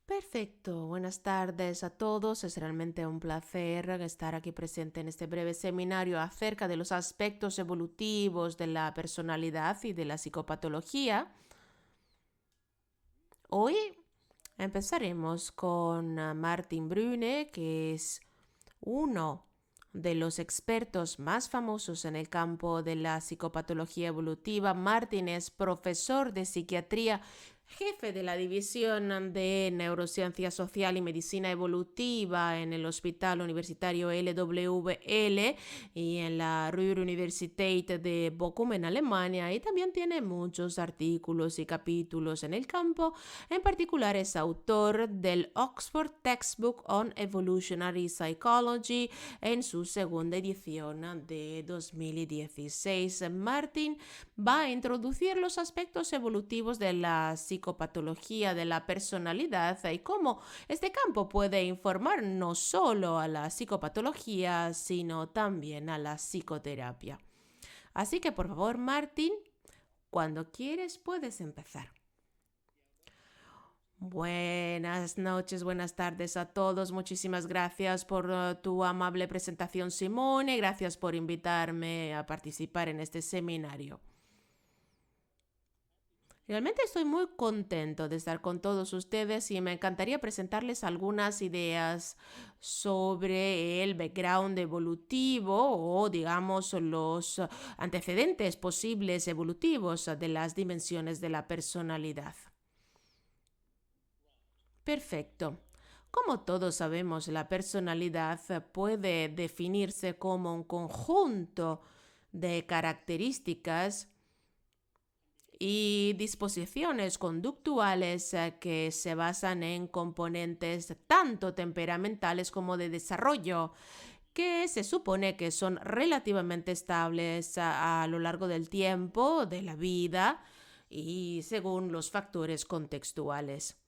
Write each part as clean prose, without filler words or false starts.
Perfecto, buenas tardes a todos. Es realmente un placer estar aquí presente en este breve seminario acerca de los aspectos evolutivos de la personalidad y de la psicopatología. Hoy empezaremos con Martin Brune, que es uno de los expertos más famosos en el campo de la psicopatología evolutiva. Martin es profesor de psiquiatría, jefe de la división de neurociencia social y medicina evolutiva en el Hospital Universitario LWL y en la Ruhr-Universität de Bochum en Alemania, y también tiene muchos artículos y capítulos en el campo. En particular es autor del Oxford Textbook on Evolutionary Psychology en su segunda edición de 2016. Martin va a introducir los aspectos evolutivos de la psicopatología de la personalidad y cómo este campo puede informar no solo a la psicopatología, sino también a la psicoterapia. Así que por favor, Martin, cuando quieres puedes empezar. Buenas noches, buenas tardes a todos. Muchísimas gracias por tu amable presentación, Simone. Gracias por invitarme a participar en este seminario. Realmente estoy muy contento de estar con todos ustedes y me encantaría presentarles algunas ideas sobre el background evolutivo o, digamos, los antecedentes posibles evolutivos de las dimensiones de la personalidad. Perfecto. Como todos sabemos, la personalidad puede definirse como un conjunto de características y disposiciones conductuales que se basan en componentes tanto temperamentales como de desarrollo, que se supone que son relativamente estables a lo largo del tiempo, de la vida y según los factores contextuales.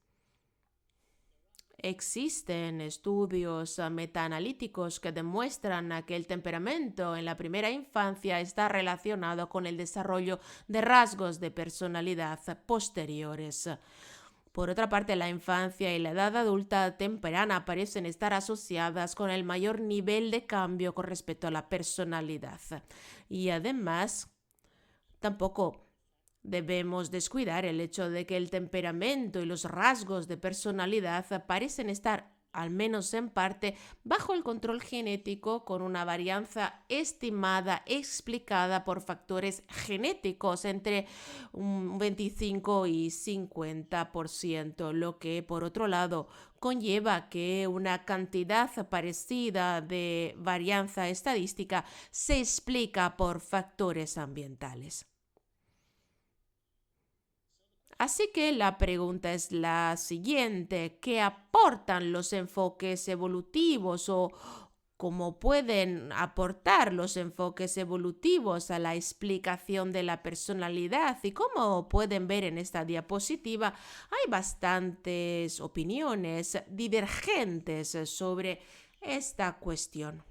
Existen estudios metaanalíticos que demuestran que el temperamento en la primera infancia está relacionado con el desarrollo de rasgos de personalidad posteriores. Por otra parte, la infancia y la edad adulta temprana parecen estar asociadas con el mayor nivel de cambio con respecto a la personalidad. Y además, tampoco debemos descuidar el hecho de que el temperamento y los rasgos de personalidad parecen estar, al menos en parte, bajo el control genético, con una varianza estimada explicada por factores genéticos entre un 25 y 50%, lo que, por otro lado, conlleva que una cantidad parecida de varianza estadística se explica por factores ambientales. Así que la pregunta es la siguiente: ¿qué aportan los enfoques evolutivos o cómo pueden aportar los enfoques evolutivos a la explicación de la personalidad? Y como pueden ver en esta diapositiva, hay bastantes opiniones divergentes sobre esta cuestión.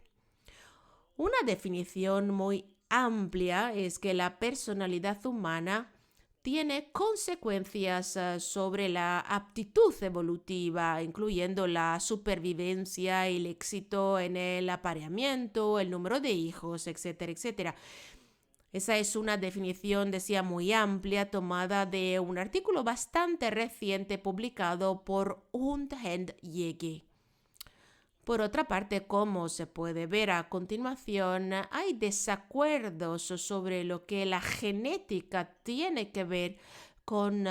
Una definición muy amplia es que la personalidad humana tiene consecuencias sobre la aptitud evolutiva, incluyendo la supervivencia, el éxito en el apareamiento, el número de hijos, etcétera, etcétera. Esa es una definición, decía, muy amplia, tomada de un artículo bastante reciente publicado por Und and Jäger. Por otra parte, como se puede ver a continuación, hay desacuerdos sobre lo que la genética tiene que ver con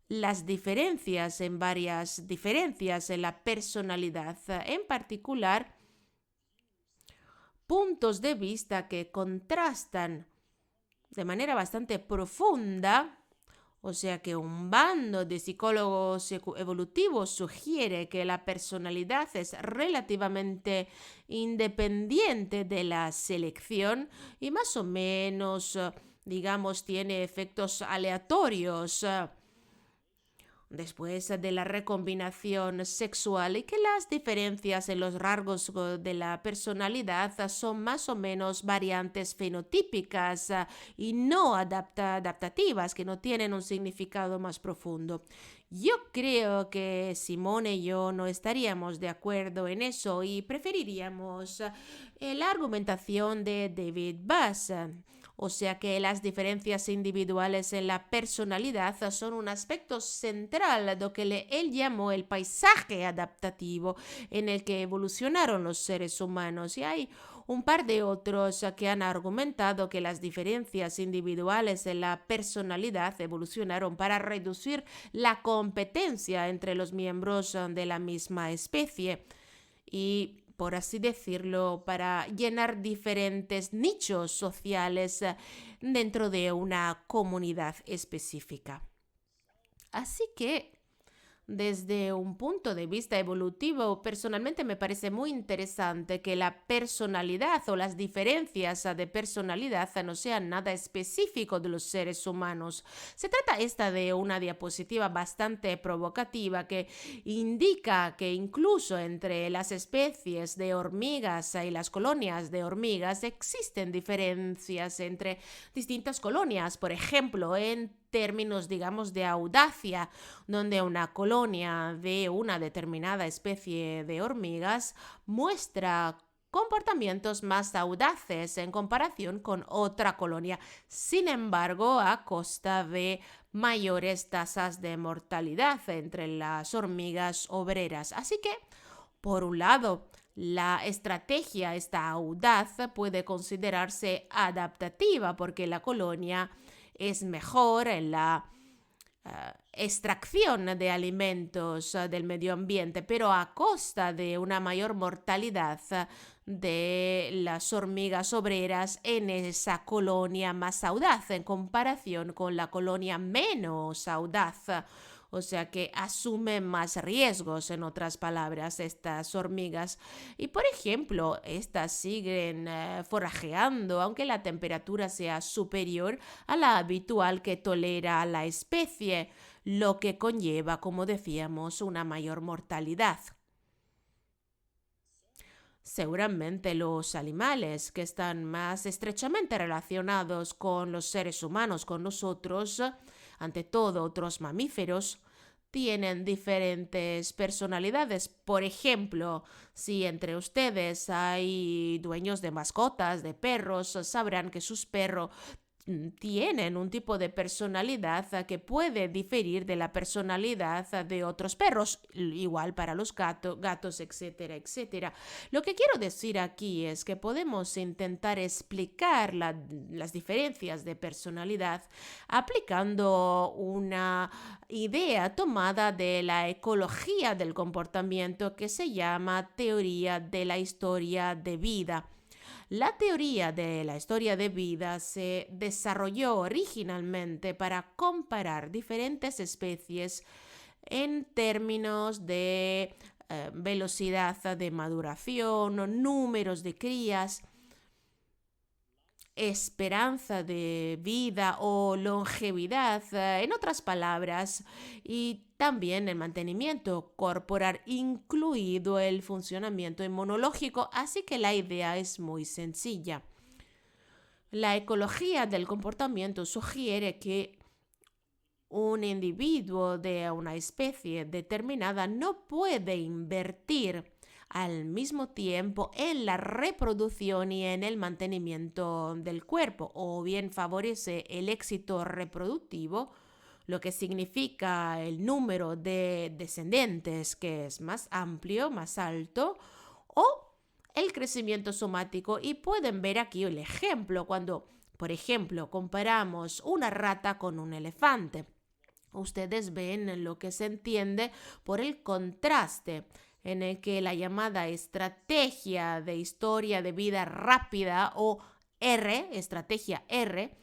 las varias diferencias en la personalidad, en particular puntos de vista que contrastan de manera bastante profunda. O sea que un bando de psicólogos evolutivos sugiere que la personalidad es relativamente independiente de la selección y más o menos, digamos, tiene efectos aleatorios después de la recombinación sexual, y que las diferencias en los rasgos de la personalidad son más o menos variantes fenotípicas y no adaptativas, que no tienen un significado más profundo. Yo creo que Simone y yo no estaríamos de acuerdo en eso y preferiríamos la argumentación de David Bass. O sea que las diferencias individuales en la personalidad son un aspecto central de lo que él llamó el paisaje adaptativo en el que evolucionaron los seres humanos. Y hay un par de otros que han argumentado que las diferencias individuales en la personalidad evolucionaron para reducir la competencia entre los miembros de la misma especie y, por así decirlo, para llenar diferentes nichos sociales dentro de una comunidad específica. Así que, desde un punto de vista evolutivo, personalmente me parece muy interesante que la personalidad o las diferencias de personalidad no sean nada específico de los seres humanos. Se trata esta de una diapositiva bastante provocativa que indica que incluso entre las especies de hormigas y las colonias de hormigas existen diferencias entre distintas colonias. Por ejemplo, en términos, digamos, de audacia, donde una colonia de una determinada especie de hormigas muestra comportamientos más audaces en comparación con otra colonia, sin embargo, a costa de mayores tasas de mortalidad entre las hormigas obreras. Así que, por un lado, la estrategia, esta audaz, puede considerarse adaptativa porque la colonia es mejor en la extracción de alimentos del medio ambiente, pero a costa de una mayor mortalidad de las hormigas obreras en esa colonia más audaz en comparación con la colonia menos audaz. O sea que asumen más riesgos, en otras palabras, estas hormigas. Y por ejemplo, estas siguen forrajeando, aunque la temperatura sea superior a la habitual que tolera la especie, lo que conlleva, como decíamos, una mayor mortalidad. Seguramente los animales que están más estrechamente relacionados con los seres humanos, con nosotros, ante todo otros mamíferos, tienen diferentes personalidades. Por ejemplo, si entre ustedes hay dueños de mascotas, de perros, sabrán que sus perros tienen un tipo de personalidad que puede diferir de la personalidad de otros perros, igual para los gatos, etcétera, etcétera. Lo que quiero decir aquí es que podemos intentar explicar las diferencias de personalidad aplicando una idea tomada de la ecología del comportamiento que se llama teoría de la historia de vida. La teoría de la historia de vida se desarrolló originalmente para comparar diferentes especies en términos de velocidad de maduración, números de crías, esperanza de vida o longevidad, en otras palabras, y también el mantenimiento corporal, incluido el funcionamiento inmunológico. Así que la idea es muy sencilla. La ecología del comportamiento sugiere que un individuo de una especie determinada no puede invertir al mismo tiempo en la reproducción y en el mantenimiento del cuerpo, o bien favorece el éxito reproductivo, lo que significa el número de descendientes que es más amplio, más alto, o el crecimiento somático. Y pueden ver aquí el ejemplo cuando, por ejemplo, comparamos una rata con un elefante. Ustedes ven lo que se entiende por el contraste en el que la llamada estrategia de historia de vida rápida o estrategia R,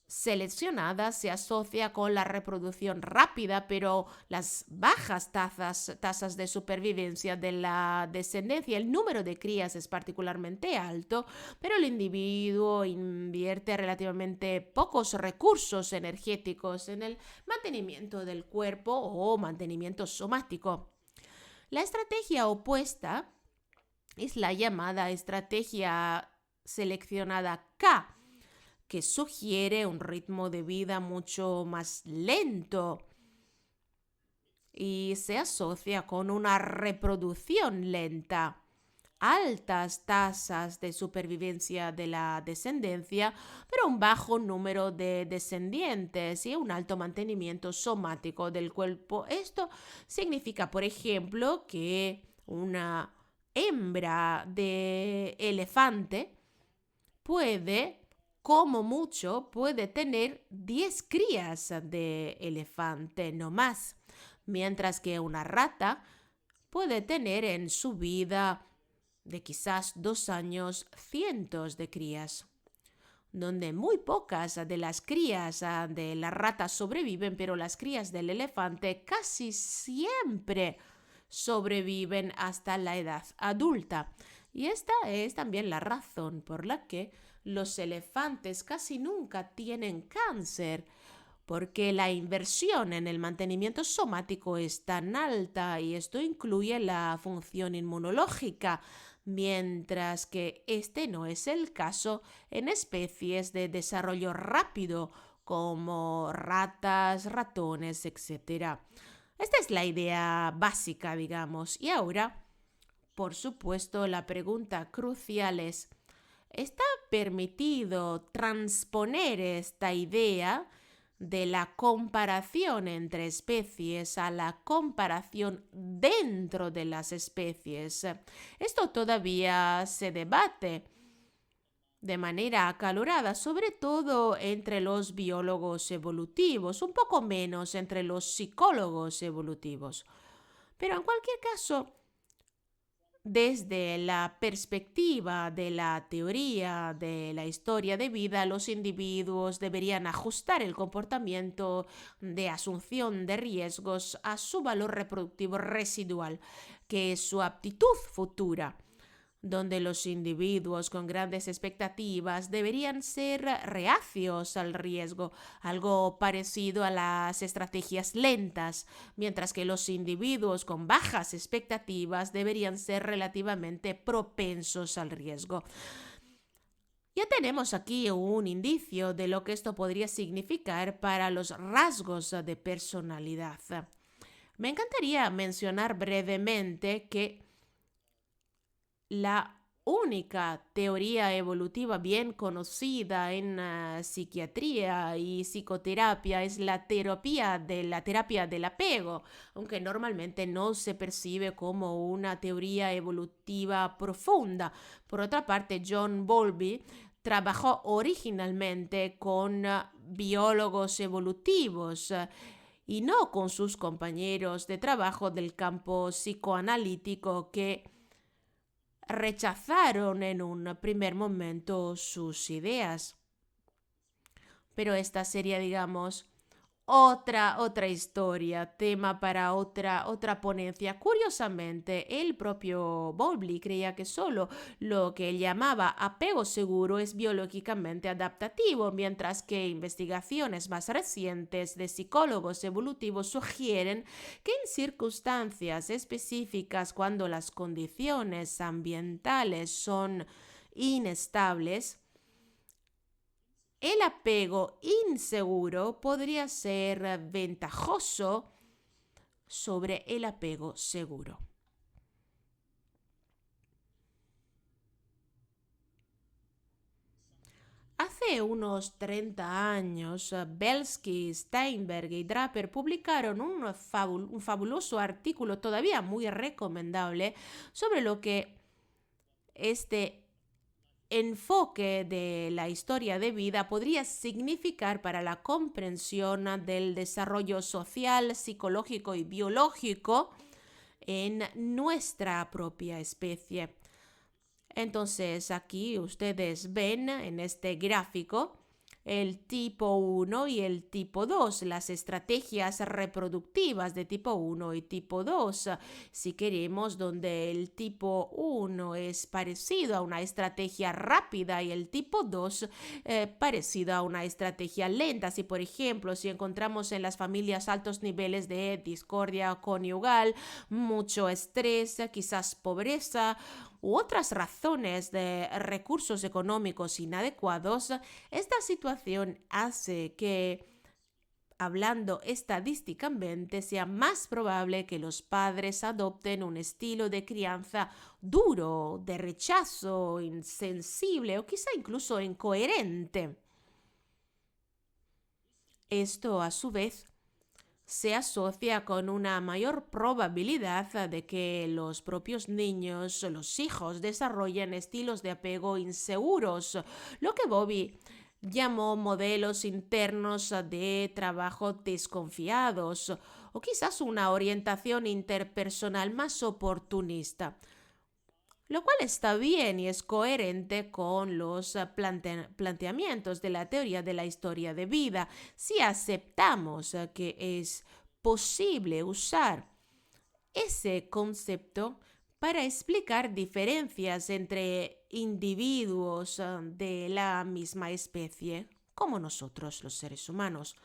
seleccionada se asocia con la reproducción rápida, pero las bajas tasas de supervivencia de la descendencia, el número de crías es particularmente alto, pero el individuo invierte relativamente pocos recursos energéticos en el mantenimiento del cuerpo o mantenimiento somático. La estrategia opuesta es la llamada estrategia seleccionada K, que sugiere un ritmo de vida mucho más lento y se asocia con una reproducción lenta, altas tasas de supervivencia de la descendencia, pero un bajo número de descendientes y un alto mantenimiento somático del cuerpo. Esto significa, por ejemplo, que una hembra de elefante puede, como mucho, puede tener 10 crías de elefante, no más, mientras que una rata puede tener en su vida de quizás 2 años cientos de crías, donde muy pocas de las crías de la rata sobreviven, pero las crías del elefante casi siempre sobreviven hasta la edad adulta. Y esta es también la razón por la que los elefantes casi nunca tienen cáncer, porque la inversión en el mantenimiento somático es tan alta y esto incluye la función inmunológica, mientras que este no es el caso en especies de desarrollo rápido como ratas, ratones, etc. Esta es la idea básica, digamos. Y ahora, por supuesto, la pregunta crucial es, ¿está permitido transponer esta idea de la comparación entre especies a la comparación dentro de las especies? Esto todavía se debate de manera acalorada, sobre todo entre los biólogos evolutivos, un poco menos entre los psicólogos evolutivos. Pero en cualquier caso, desde la perspectiva de la teoría de la historia de vida, los individuos deberían ajustar el comportamiento de asunción de riesgos a su valor reproductivo residual, que es su aptitud futura, donde los individuos con grandes expectativas deberían ser reacios al riesgo, algo parecido a las estrategias lentas, mientras que los individuos con bajas expectativas deberían ser relativamente propensos al riesgo. Ya tenemos aquí un indicio de lo que esto podría significar para los rasgos de personalidad. Me encantaría mencionar brevemente que la única teoría evolutiva bien conocida en psiquiatría y psicoterapia es la terapia del apego, aunque normalmente no se percibe como una teoría evolutiva profunda. Por otra parte, John Bowlby trabajó originalmente con biólogos evolutivos y no con sus compañeros de trabajo del campo psicoanalítico que rechazaron en un primer momento sus ideas. Pero esta sería, digamos, otra historia, tema para otra ponencia. Curiosamente, el propio Bowlby creía que solo lo que él llamaba apego seguro es biológicamente adaptativo, mientras que investigaciones más recientes de psicólogos evolutivos sugieren que en circunstancias específicas, cuando las condiciones ambientales son inestables, el apego inseguro podría ser ventajoso sobre el apego seguro. Hace unos 30 años, Belsky, Steinberg y Draper publicaron un fabuloso artículo todavía muy recomendable sobre lo que este enfoque de la historia de vida podría significar para la comprensión del desarrollo social, psicológico y biológico en nuestra propia especie. Entonces aquí ustedes ven en este gráfico el tipo 1 y el tipo 2, las estrategias reproductivas de tipo 1 y tipo 2, si queremos, donde el tipo 1 es parecido a una estrategia rápida y el tipo 2 parecido a una estrategia lenta. Si, por ejemplo, si encontramos en las familias altos niveles de discordia conyugal, mucho estrés, quizás pobreza, u otras razones de recursos económicos inadecuados, esta situación hace que hablando estadísticamente, sea más probable que los padres adopten un estilo de crianza duro, de rechazo, insensible o quizá incluso incoherente. Esto, a su vez, se asocia con una mayor probabilidad de que los propios niños, los hijos, desarrollen estilos de apego inseguros, lo que Bowlby llamó modelos internos de trabajo desconfiados o quizás una orientación interpersonal más oportunista, lo cual está bien y es coherente con los planteamientos de la teoría de la historia de vida si aceptamos que es posible usar ese concepto para explicar diferencias entre individuos de la misma especie, como nosotros los seres humanos.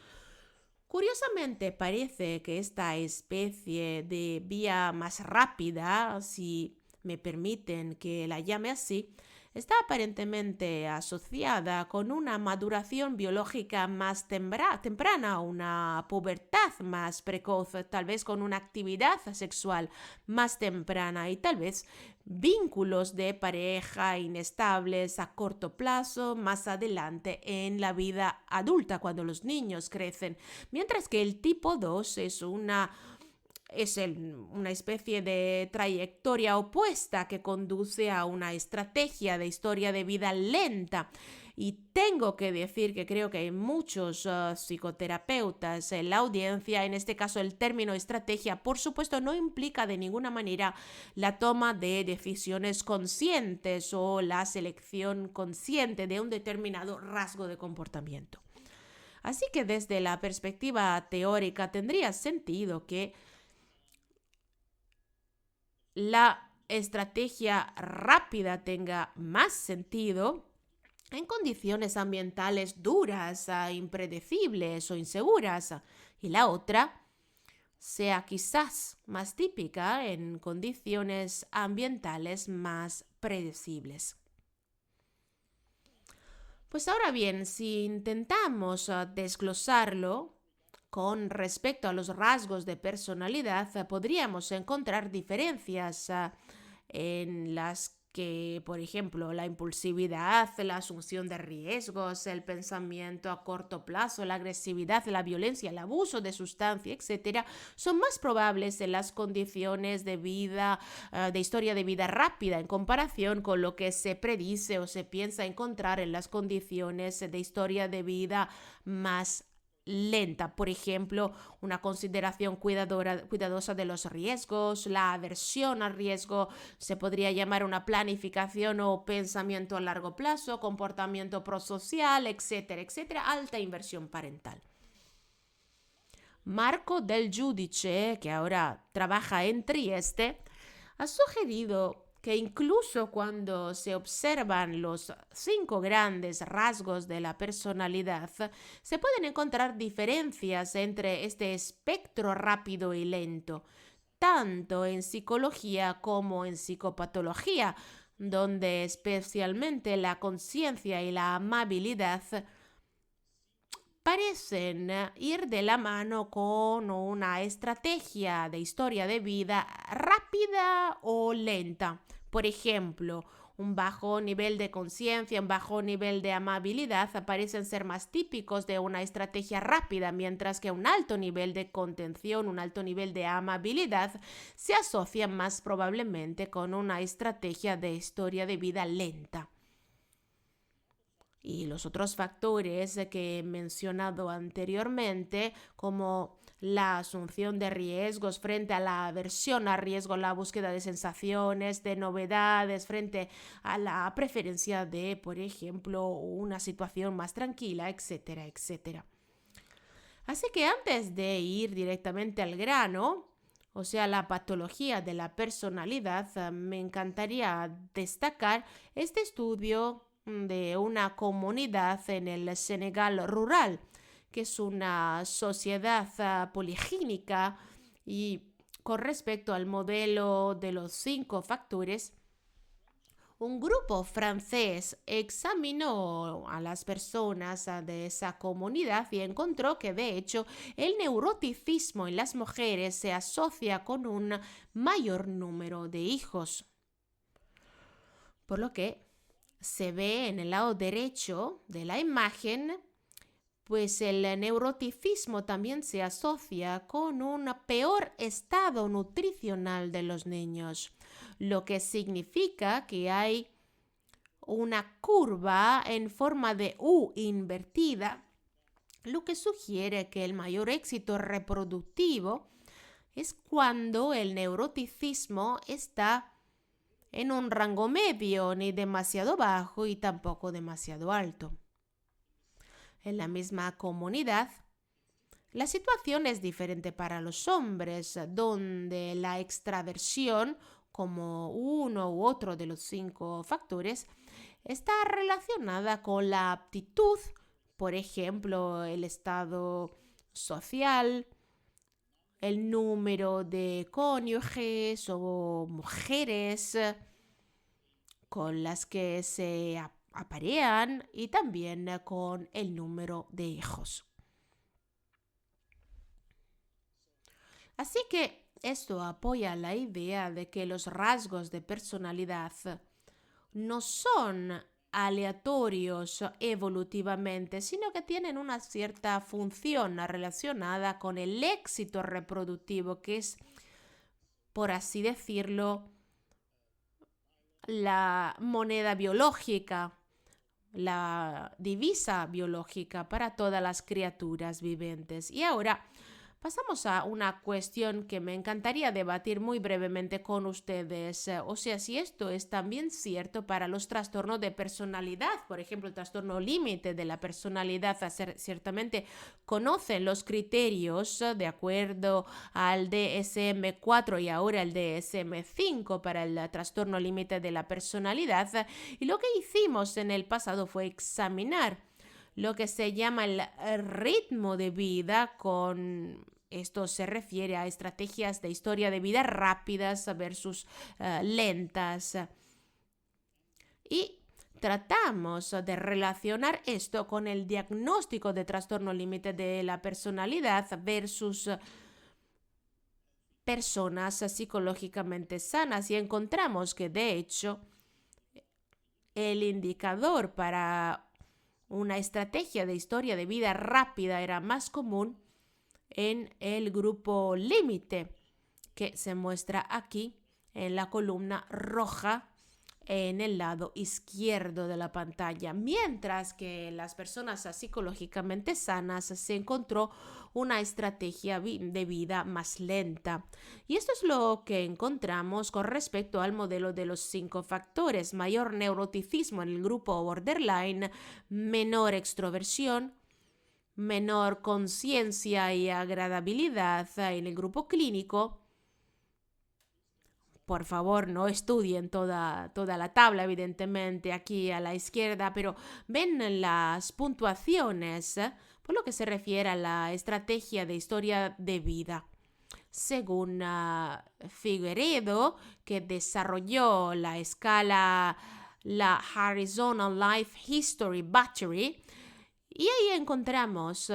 Curiosamente, parece que esta especie de vía más rápida, si me permiten que la llame así, está aparentemente asociada con una maduración biológica más temprana, una pubertad más precoz, tal vez con una actividad sexual más temprana y tal vez vínculos de pareja inestables a corto plazo más adelante en la vida adulta cuando los niños crecen, mientras que el tipo 2 una especie de trayectoria opuesta que conduce a una estrategia de historia de vida lenta. Y tengo que decir que creo que hay muchos psicoterapeutas en la audiencia. En este caso, el término estrategia, por supuesto, no implica de ninguna manera la toma de decisiones conscientes o la selección consciente de un determinado rasgo de comportamiento. Así que desde la perspectiva teórica tendría sentido que la estrategia rápida tenga más sentido en condiciones ambientales duras, impredecibles o inseguras, y la otra sea quizás más típica en condiciones ambientales más predecibles. Pues ahora bien, si intentamos desglosarlo con respecto a los rasgos de personalidad, podríamos encontrar diferencias en las que, por ejemplo, la impulsividad, la asunción de riesgos, el pensamiento a corto plazo, la agresividad, la violencia, el abuso de sustancia, etcétera, son más probables en las condiciones de vida, de historia de vida rápida en comparación con lo que se predice o se piensa encontrar en las condiciones de historia de vida más lenta. Por ejemplo, una consideración cuidadosa de los riesgos, la aversión al riesgo, se podría llamar una planificación o pensamiento a largo plazo, comportamiento prosocial, etcétera, etcétera, alta inversión parental. Marco Del Giudice, que ahora trabaja en Trieste, ha sugerido que incluso cuando se observan los 5 grandes rasgos de la personalidad, se pueden encontrar diferencias entre este espectro rápido y lento, tanto en psicología como en psicopatología, donde especialmente la conciencia y la amabilidad parecen ir de la mano con una estrategia de historia de vida rápida o lenta. Por ejemplo, un bajo nivel de conciencia, un bajo nivel de amabilidad parecen ser más típicos de una estrategia rápida, mientras que un alto nivel de contención, un alto nivel de amabilidad se asocia más probablemente con una estrategia de historia de vida lenta. Y los otros factores que he mencionado anteriormente, como la asunción de riesgos frente a la aversión al riesgo, la búsqueda de sensaciones, de novedades, frente a la preferencia de, por ejemplo, una situación más tranquila, etcétera, etcétera. Así que antes de ir directamente al grano, o sea, la patología de la personalidad, me encantaría destacar este estudio de una comunidad en el Senegal rural, que es una sociedad poligínica, y con respecto al modelo de los 5 factores, Un grupo francés examinó a las personas de esa comunidad y encontró que, de hecho, el neuroticismo en las mujeres se asocia con un mayor número de hijos. Por lo que se ve en el lado derecho de la imagen, pues el neuroticismo también se asocia con un peor estado nutricional de los niños, lo que significa que hay una curva en forma de U invertida, lo que sugiere que el mayor éxito reproductivo es cuando el neuroticismo está en un rango medio, ni demasiado bajo y tampoco demasiado alto. En la misma comunidad, la situación es diferente para los hombres, donde la extraversión, como uno u otro de los 5 factores, está relacionada con la aptitud, por ejemplo, el estado social, el número de cónyuges o mujeres con las que se aparean y también con el número de hijos. Así que esto apoya la idea de que los rasgos de personalidad no son aleatorios evolutivamente, sino que tienen una cierta función relacionada con el éxito reproductivo, que es, por así decirlo, la moneda biológica, la divisa biológica para todas las criaturas vivientes. Y ahora pasamos a una cuestión que me encantaría debatir muy brevemente con ustedes. O sea, si esto es también cierto para los trastornos de personalidad. Por ejemplo, el trastorno límite de la personalidad. Ciertamente conocen los criterios de acuerdo al DSM-4 y ahora el DSM-5 para el trastorno límite de la personalidad. Y lo que hicimos en el pasado fue examinar lo que se llama el ritmo de vida. Con esto se refiere a estrategias de historia de vida rápidas versus lentas. Y tratamos de relacionar esto con el diagnóstico de trastorno límite de la personalidad versus personas psicológicamente sanas y encontramos que, de hecho, el indicador para una estrategia de historia de vida rápida era más común en el grupo límite, que se muestra aquí en la columna roja en el lado izquierdo de la pantalla, mientras que en las personas psicológicamente sanas se encontró una estrategia de vida más lenta. Y esto es lo que encontramos con respecto al modelo de los 5 factores: mayor neuroticismo en el grupo borderline, menor extroversión, menor conciencia y agradabilidad en el grupo clínico. Por favor, no estudien toda la tabla, evidentemente, aquí a la izquierda, pero ven las puntuaciones por lo que se refiere a la estrategia de historia de vida. Según Figueredo, que desarrolló la escala, la Horizontal Life History Battery, y ahí encontramos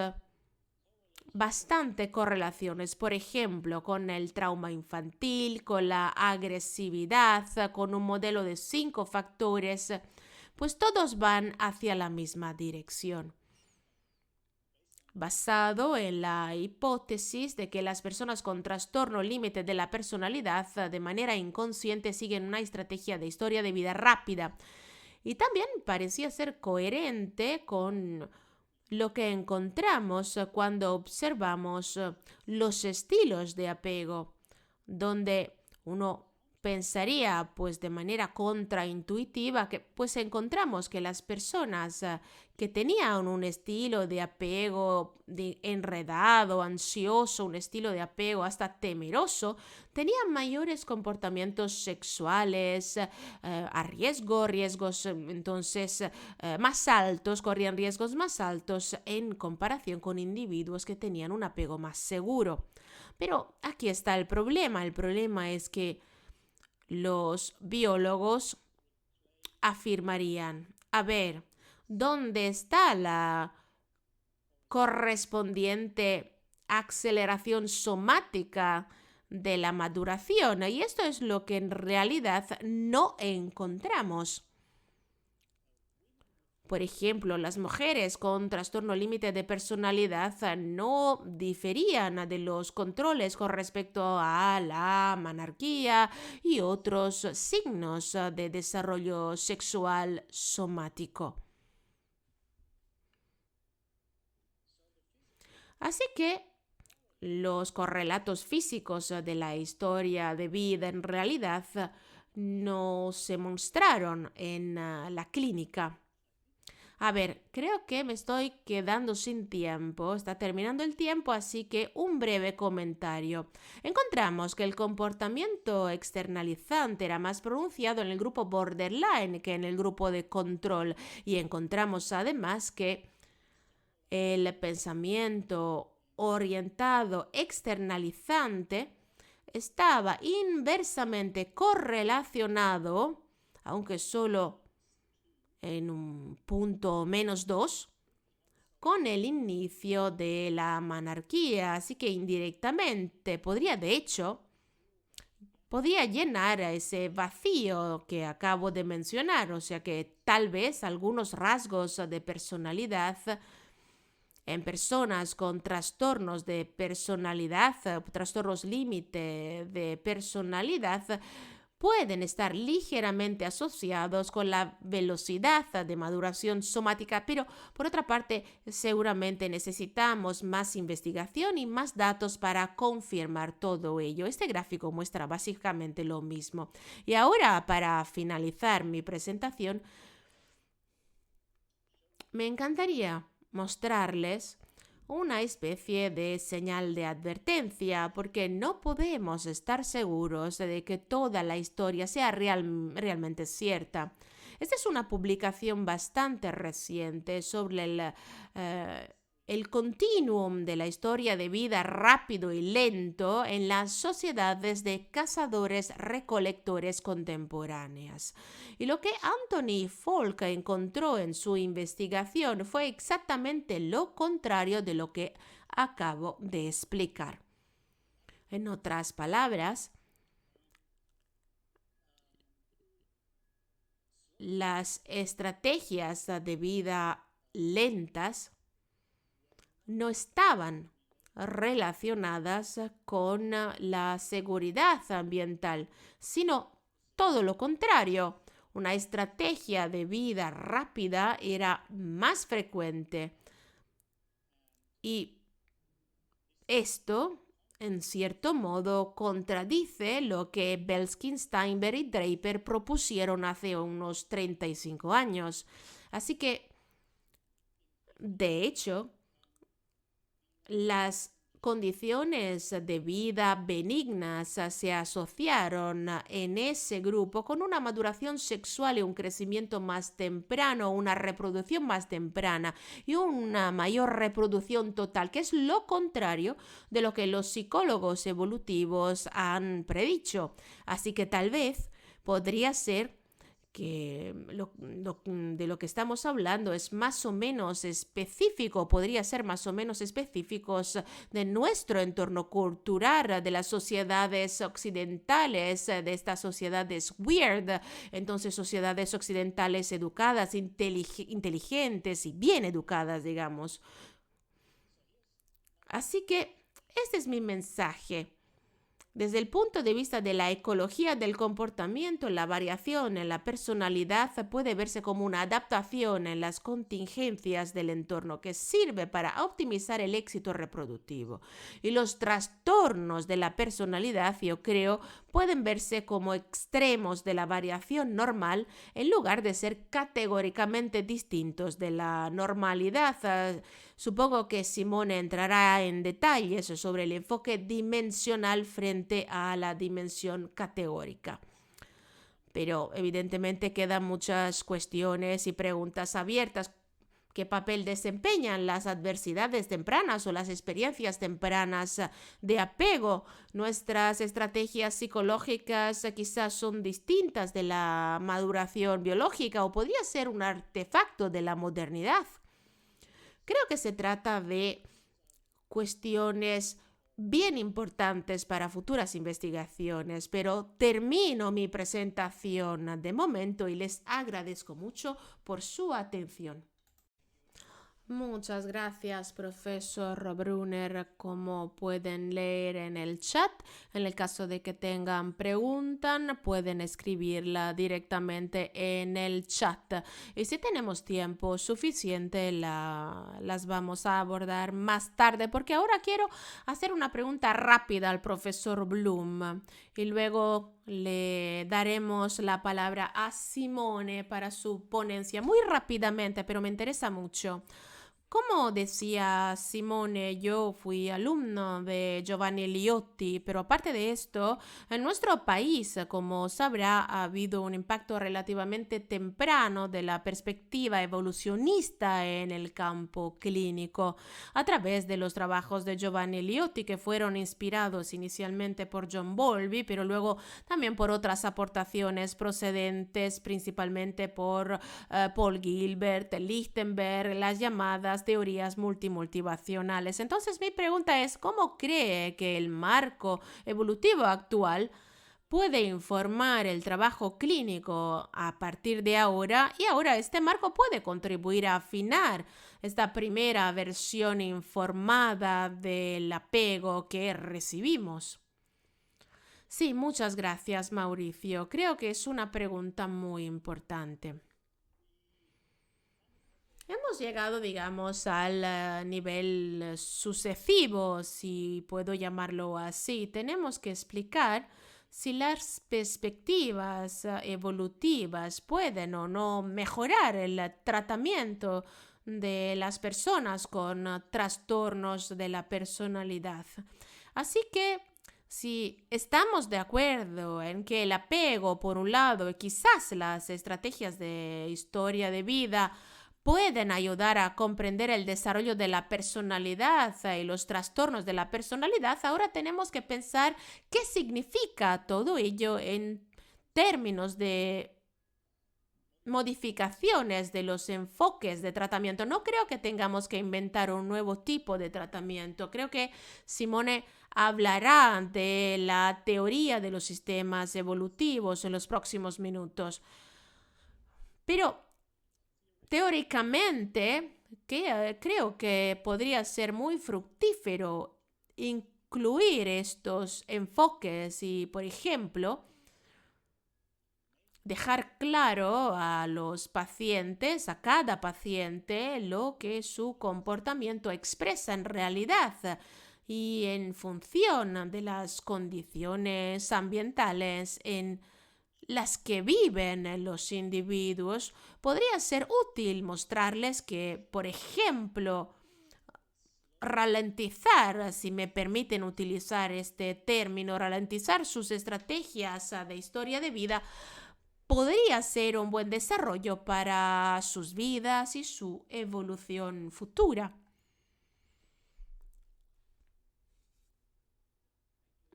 bastante correlaciones, por ejemplo, con el trauma infantil, con la agresividad, con un modelo de 5 factores, pues todos van hacia la misma dirección. Basado en la hipótesis de que las personas con trastorno límite de la personalidad de manera inconsciente siguen una estrategia de historia de vida rápida. Y también parecía ser coherente con lo que encontramos cuando observamos los estilos de apego, donde uno pensaría pues de manera contraintuitiva que pues encontramos que las personas que tenían un estilo de apego enredado, ansioso, un estilo de apego hasta temeroso, tenían mayores comportamientos sexuales riesgos entonces más altos, corrían riesgos más altos en comparación con individuos que tenían un apego más seguro. Pero aquí está el problema es que los biólogos afirmarían, a ver, ¿dónde está la correspondiente aceleración somática de la maduración? Y esto es lo que en realidad no encontramos. Por ejemplo, las mujeres con trastorno límite de personalidad no diferían de los controles con respecto a la menarquía y otros signos de desarrollo sexual somático. Así que los correlatos físicos de la historia de vida en realidad no se mostraron en la clínica. A ver, creo que me estoy quedando sin tiempo, está terminando el tiempo, así que un breve comentario. Encontramos que el comportamiento externalizante era más pronunciado en el grupo borderline que en el grupo de control y encontramos además que el pensamiento orientado externalizante estaba inversamente correlacionado, aunque solo en un punto -2, con el inicio de la monarquía, así que indirectamente podría llenar ese vacío que acabo de mencionar, o sea que tal vez algunos rasgos de personalidad en personas con trastornos de personalidad, trastornos límite de personalidad, pueden estar ligeramente asociados con la velocidad de maduración somática, pero por otra parte, seguramente necesitamos más investigación y más datos para confirmar todo ello. Este gráfico muestra básicamente lo mismo. Y ahora, para finalizar mi presentación, me encantaría mostrarles una especie de señal de advertencia, porque no podemos estar seguros de que toda la historia sea realmente cierta. Esta es una publicación bastante reciente sobre el continuum de la historia de vida rápido y lento en las sociedades de cazadores-recolectores contemporáneas. Y lo que Anthony Falk encontró en su investigación fue exactamente lo contrario de lo que acabo de explicar. En otras palabras, las estrategias de vida lentas no estaban relacionadas con la seguridad ambiental, sino todo lo contrario. Una estrategia de vida rápida era más frecuente. Y esto, en cierto modo, contradice lo que Belkin, Steinberg y Draper propusieron hace unos 35 años. Así que, de hecho, las condiciones de vida benignas se asociaron en ese grupo con una maduración sexual y un crecimiento más temprano, una reproducción más temprana y una mayor reproducción total, que es lo contrario de lo que los psicólogos evolutivos han predicho. Así que tal vez podría ser que de lo que estamos hablando es más o menos específico, podría ser más o menos específicos de nuestro entorno cultural, de las sociedades occidentales, de estas sociedades weird, entonces sociedades occidentales educadas, inteligentes y bien educadas, digamos. Así que este es mi mensaje. Desde el punto de vista de la ecología del comportamiento, la variación en la personalidad puede verse como una adaptación en las contingencias del entorno que sirve para optimizar el éxito reproductivo. Y los trastornos de la personalidad, yo creo, pueden verse como extremos de la variación normal en lugar de ser categóricamente distintos de la normalidad. Supongo que Simone entrará en detalles sobre el enfoque dimensional frente a la dimensión categórica. Pero evidentemente quedan muchas cuestiones y preguntas abiertas qué papel desempeñan las adversidades tempranas o las experiencias tempranas de apego. Nuestras estrategias psicológicas quizás son distintas de la maduración biológica o podría ser un artefacto de la modernidad. Creo que se trata de cuestiones bien importantes para futuras investigaciones, pero termino mi presentación de momento y les agradezco mucho por su atención. Muchas gracias, profesor Brunner. Como pueden leer en el chat, en el caso de que tengan preguntas, pueden escribirla directamente en el chat. Y si tenemos tiempo suficiente, las vamos a abordar más tarde, porque ahora quiero hacer una pregunta rápida al profesor Bloom y luego le daremos la palabra a Simone para su ponencia muy rápidamente, pero me interesa mucho. Como decía Simone, yo fui alumno de Giovanni Liotti, pero aparte de esto, en nuestro país, como sabrá, ha habido un impacto relativamente temprano de la perspectiva evolucionista en el campo clínico a través de los trabajos de Giovanni Liotti, que fueron inspirados inicialmente por John Bowlby, pero luego también por otras aportaciones procedentes principalmente por Paul Gilbert, Lichtenberg, las llamadas teorías multimotivacionales. Entonces mi pregunta es, ¿cómo cree que el marco evolutivo actual puede informar el trabajo clínico a partir de ahora? Y ahora este marco puede contribuir a afinar esta primera versión informada del apego que recibimos. Sí, muchas gracias, Mauricio. Creo que es una pregunta muy importante. Hemos llegado, digamos, al nivel sucesivo, si puedo llamarlo así. Tenemos que explicar si las perspectivas evolutivas pueden o no mejorar el tratamiento de las personas con trastornos de la personalidad. Así que si estamos de acuerdo en que el apego, por un lado, y quizás las estrategias de historia de vida pueden ayudar a comprender el desarrollo de la personalidad y los trastornos de la personalidad, ahora tenemos que pensar qué significa todo ello en términos de modificaciones de los enfoques de tratamiento. No creo que tengamos que inventar un nuevo tipo de tratamiento. Creo que Simone hablará de la teoría de los sistemas evolutivos en los próximos minutos. Pero teóricamente, creo que podría ser muy fructífero incluir estos enfoques y, por ejemplo, dejar claro a los pacientes, a cada paciente, lo que su comportamiento expresa en realidad y en función de las condiciones ambientales en las que viven los individuos, podría ser útil mostrarles que, por ejemplo, ralentizar, si me permiten utilizar este término, ralentizar sus estrategias de historia de vida, podría ser un buen desarrollo para sus vidas y su evolución futura.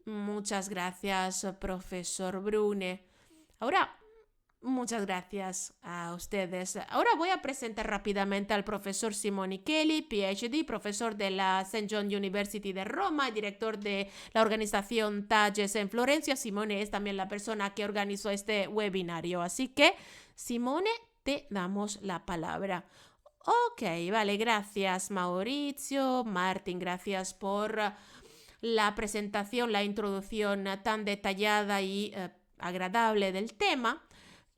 Muchas gracias, profesor Brune. Ahora, muchas gracias a ustedes. Ahora voy a presentar rápidamente al profesor Simone Kelly, PhD, profesor de la St. John University de Roma y director de la organización Tages en Florencia. Simone es también la persona que organizó este webinario. Así que, Simone, te damos la palabra. Ok, vale, gracias Mauricio, Martín, gracias por la presentación, la introducción tan detallada y agradable del tema.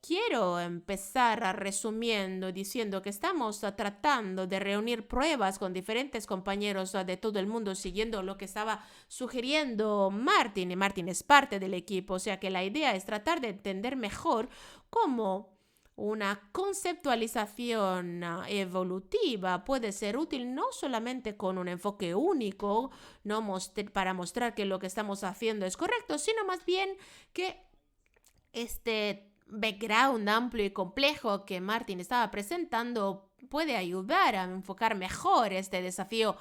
Quiero empezar resumiendo diciendo que estamos tratando de reunir pruebas con diferentes compañeros de todo el mundo siguiendo lo que estaba sugiriendo Martín, y Martín es parte del equipo, o sea que la idea es tratar de entender mejor cómo una conceptualización evolutiva puede ser útil no solamente con un enfoque único, no para mostrar que lo que estamos haciendo es correcto, sino más bien que este background amplio y complejo que Martín estaba presentando puede ayudar a enfocar mejor este desafío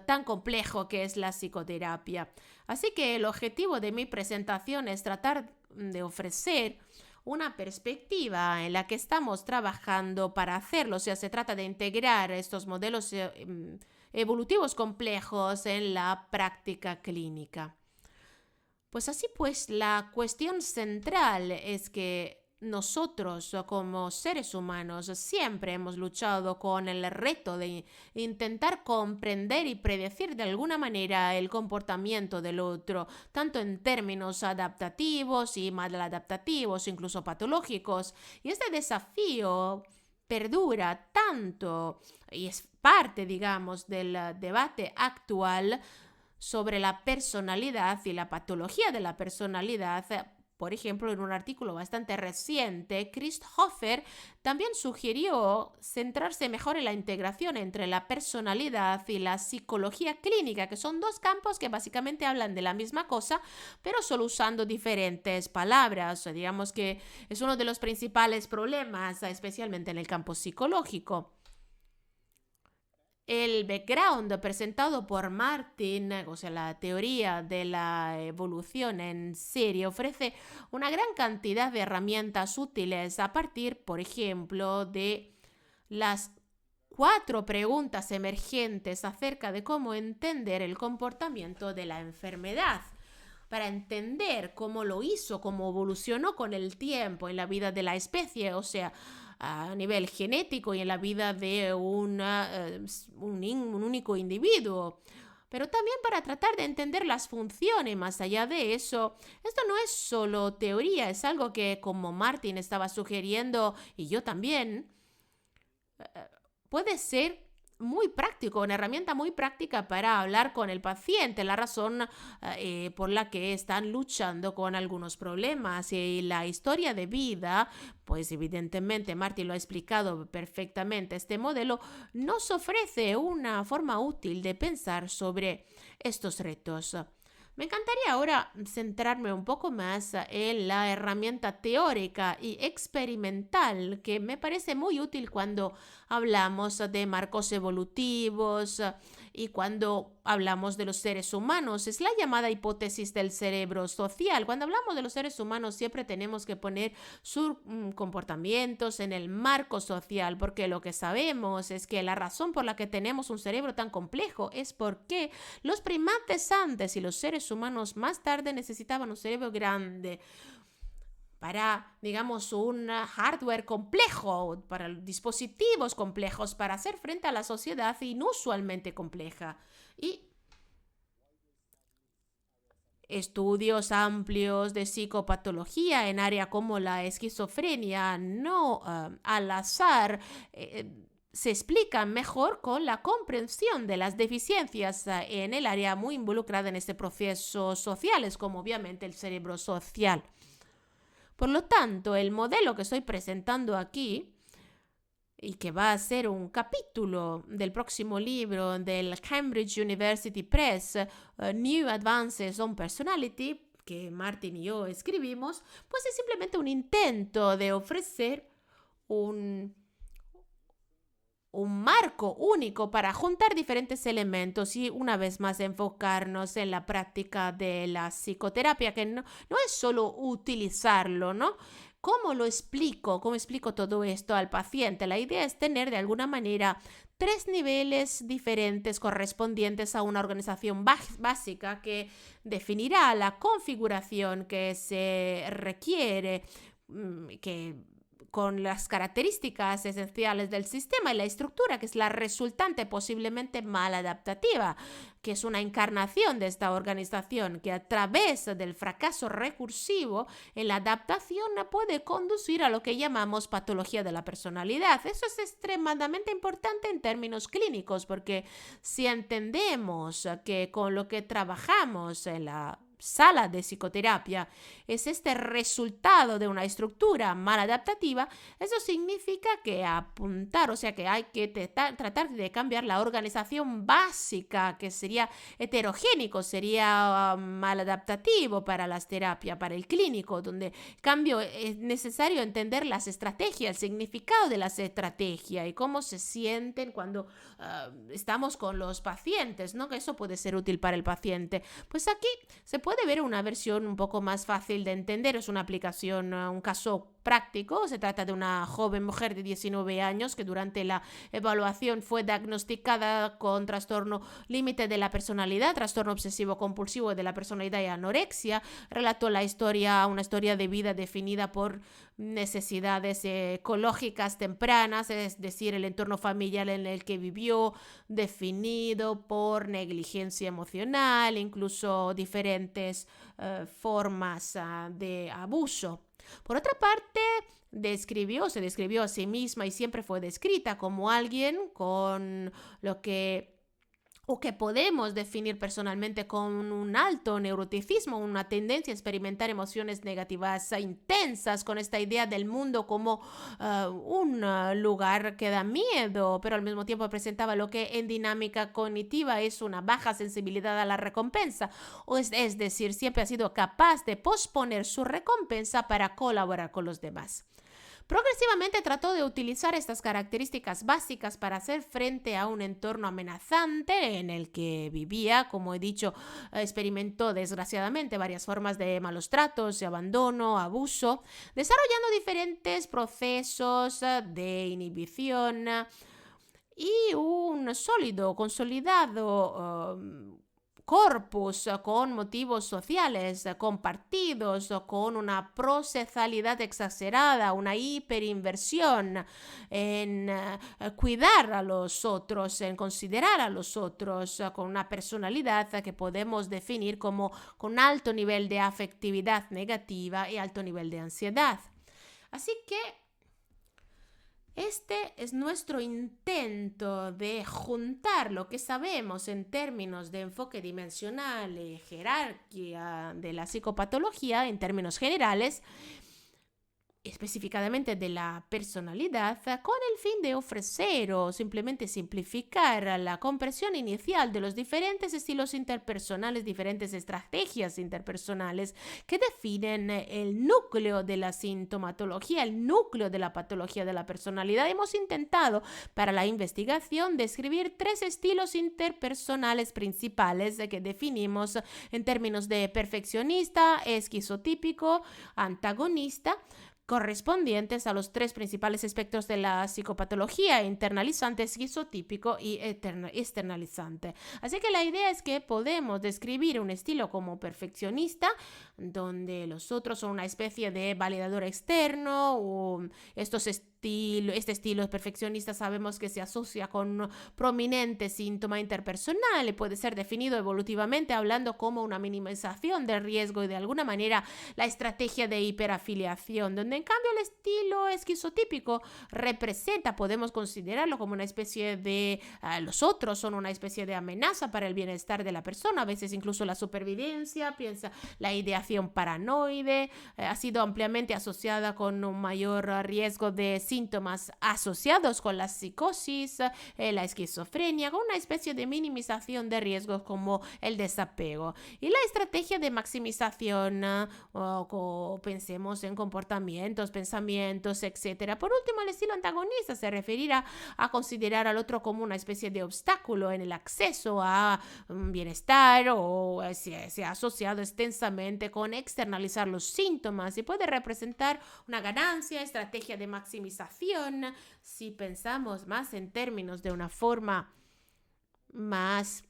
tan complejo que es la psicoterapia. Así que el objetivo de mi presentación es tratar de ofrecer una perspectiva en la que estamos trabajando para hacerlo. O sea, se trata de integrar estos modelos evolutivos complejos en la práctica clínica. Pues así pues, la cuestión central es que nosotros como seres humanos siempre hemos luchado con el reto de intentar comprender y predecir de alguna manera el comportamiento del otro, tanto en términos adaptativos y maladaptativos, incluso patológicos. Y este desafío perdura tanto y es parte, digamos, del debate actual sobre la personalidad y la patología de la personalidad. Por ejemplo, en un artículo bastante reciente, Christopher también sugirió centrarse mejor en la integración entre la personalidad y la psicología clínica, que son dos campos que básicamente hablan de la misma cosa, pero solo usando diferentes palabras. Digamos que es uno de los principales problemas, especialmente en el campo psicológico. El background presentado por Martin, o sea, la teoría de la evolución en serie, ofrece una gran cantidad de herramientas útiles a partir, por ejemplo, de las 4 preguntas emergentes acerca de cómo entender el comportamiento de la enfermedad. Para entender cómo lo hizo, cómo evolucionó con el tiempo en la vida de la especie, o sea, a nivel genético y en la vida de un único individuo. Pero también para tratar de entender las funciones más allá de eso. Esto no es solo teoría, es algo que, como Martin estaba sugiriendo, y yo también, puede ser muy práctico, una herramienta muy práctica para hablar con el paciente, la razón por la que están luchando con algunos problemas. Y la historia de vida, pues evidentemente Martin lo ha explicado perfectamente, este modelo nos ofrece una forma útil de pensar sobre estos retos. Me encantaría ahora centrarme un poco más en la herramienta teórica y experimental que me parece muy útil cuando hablamos de marcos evolutivos y cuando hablamos de los seres humanos. Es la llamada hipótesis del cerebro social. Cuando hablamos de los seres humanos siempre tenemos que poner sus comportamientos en el marco social, porque lo que sabemos es que la razón por la que tenemos un cerebro tan complejo es porque los primates antes y los seres humanos más tarde necesitaban un cerebro grande para, digamos, un hardware complejo, para dispositivos complejos, para hacer frente a la sociedad inusualmente compleja. Y estudios amplios de psicopatología en área como la esquizofrenia, no al azar, se explican mejor con la comprensión de las deficiencias en el área muy involucrada en este proceso sociales, como obviamente el cerebro social. Por lo tanto, el modelo que estoy presentando aquí, y que va a ser un capítulo del próximo libro del Cambridge University Press, New Advances on Personality, que Martin y yo escribimos, pues es simplemente un intento de ofrecer un marco único para juntar diferentes elementos y una vez más enfocarnos en la práctica de la psicoterapia, que no es solo utilizarlo, ¿no? ¿Cómo lo explico? ¿Cómo explico todo esto al paciente? La idea es tener de alguna manera 3 niveles diferentes correspondientes a una organización básica que definirá la configuración que se requiere, que con las características esenciales del sistema y la estructura, que es la resultante posiblemente maladaptativa, que es una encarnación de esta organización que a través del fracaso recursivo en la adaptación puede conducir a lo que llamamos patología de la personalidad. Eso es extremadamente importante en términos clínicos, porque si entendemos que con lo que trabajamos en la sala de psicoterapia es este resultado de una estructura maladaptativa, eso significa que apuntar, o sea que hay que tratar de cambiar la organización básica, que sería heterogénico, sería maladaptativo para las terapias, para el clínico, donde en cambio es necesario entender las estrategias, el significado de las estrategias y cómo se sienten cuando estamos con los pacientes, ¿no? Que eso puede ser útil para el paciente. Pues aquí se puede ver una versión un poco más fácil de entender, es una aplicación, un caso práctico. Se trata de una joven mujer de 19 años que durante la evaluación fue diagnosticada con trastorno límite de la personalidad, trastorno obsesivo compulsivo de la personalidad y anorexia. Relató una historia de vida definida por necesidades ecológicas tempranas, es decir, el entorno familiar en el que vivió, definido por negligencia emocional, incluso diferentes formas de abuso. Por otra parte, se describió a sí misma y siempre fue descrita como alguien con lo que o que podemos definir personalmente con un alto neuroticismo, una tendencia a experimentar emociones negativas intensas, con esta idea del mundo como un lugar que da miedo, pero al mismo tiempo presentaba lo que en dinámica cognitiva es una baja sensibilidad a la recompensa, es decir, siempre ha sido capaz de posponer su recompensa para colaborar con los demás. Progresivamente trató de utilizar estas características básicas para hacer frente a un entorno amenazante en el que vivía. Como he dicho, experimentó desgraciadamente varias formas de malos tratos, de abandono, abuso, desarrollando diferentes procesos de inhibición y un sólido, consolidado corpus con motivos sociales compartidos, con una processalidad exagerada, una hiperinversión en cuidar a los otros, en considerar a los otros, con una personalidad que podemos definir como con alto nivel de afectividad negativa y alto nivel de ansiedad. Así que este es nuestro intento de juntar lo que sabemos en términos de enfoque dimensional y jerarquía de la psicopatología en términos generales, específicamente de la personalidad, con el fin de ofrecer o simplemente simplificar la comprensión inicial de los diferentes estilos interpersonales, diferentes estrategias interpersonales que definen el núcleo de la sintomatología, el núcleo de la patología de la personalidad. Hemos intentado para la investigación describir 3 estilos interpersonales principales que definimos en términos de perfeccionista, esquizotípico, antagonista, correspondientes a los 3 principales espectros de la psicopatología: internalizante, esquizotípico y externalizante. Así que la idea es que podemos describir un estilo como perfeccionista, donde los otros son una especie de validador externo, o este estilo perfeccionista sabemos que se asocia con un prominente síntoma interpersonal y puede ser definido evolutivamente hablando como una minimización del riesgo y de alguna manera la estrategia de hiperafiliación, donde en cambio el estilo esquizotípico podemos considerarlo como una especie de, los otros son una especie de amenaza para el bienestar de la persona, a veces incluso la supervivencia, la ideación paranoide, ha sido ampliamente asociada con un mayor riesgo de síntomas asociados con la psicosis, la esquizofrenia, con una especie de minimización de riesgos como el desapego. Y la estrategia de maximización, pensemos en comportamientos, pensamientos, etc. Por último, el estilo antagonista se referirá a considerar al otro como una especie de obstáculo en el acceso a un bienestar, o se ha asociado extensamente con externalizar los síntomas y puede representar una ganancia, estrategia de maximización. Si pensamos más en términos de una forma más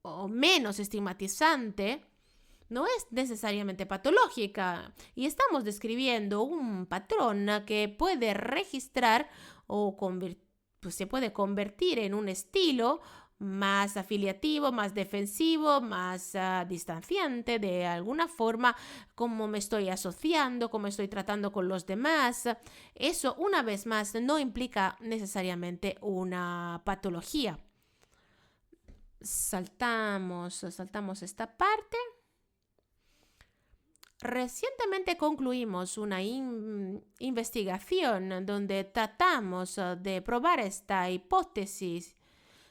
o menos estigmatizante, no es necesariamente patológica y estamos describiendo un patrón que puede registrar o se puede convertir en un estilo más afiliativo, más defensivo, más distanciante, de alguna forma, cómo me estoy asociando, cómo estoy tratando con los demás. Eso, una vez más, no implica necesariamente una patología. Saltamos esta parte. Recientemente concluimos una investigación donde tratamos de probar esta hipótesis.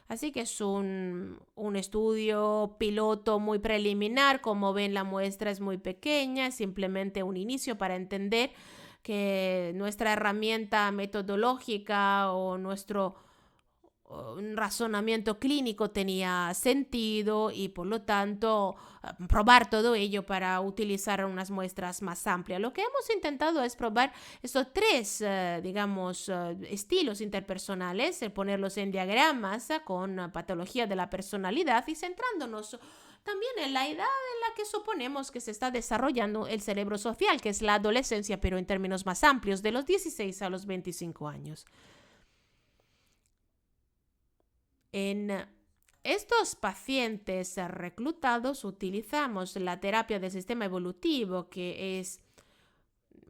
Así que es un estudio piloto muy preliminar. Como ven, la muestra es muy pequeña, es simplemente un inicio para entender que nuestra herramienta metodológica o nuestro un razonamiento clínico tenía sentido y por lo tanto probar todo ello para utilizar unas muestras más amplias. Lo que hemos intentado es probar estos tres, estilos interpersonales, ponerlos en diagramas con patología de la personalidad y centrándonos también en la edad en la que suponemos que se está desarrollando el cerebro social, que es la adolescencia, pero en términos más amplios, de los 16 a los 25 años. En estos pacientes reclutados utilizamos la terapia del sistema evolutivo, que es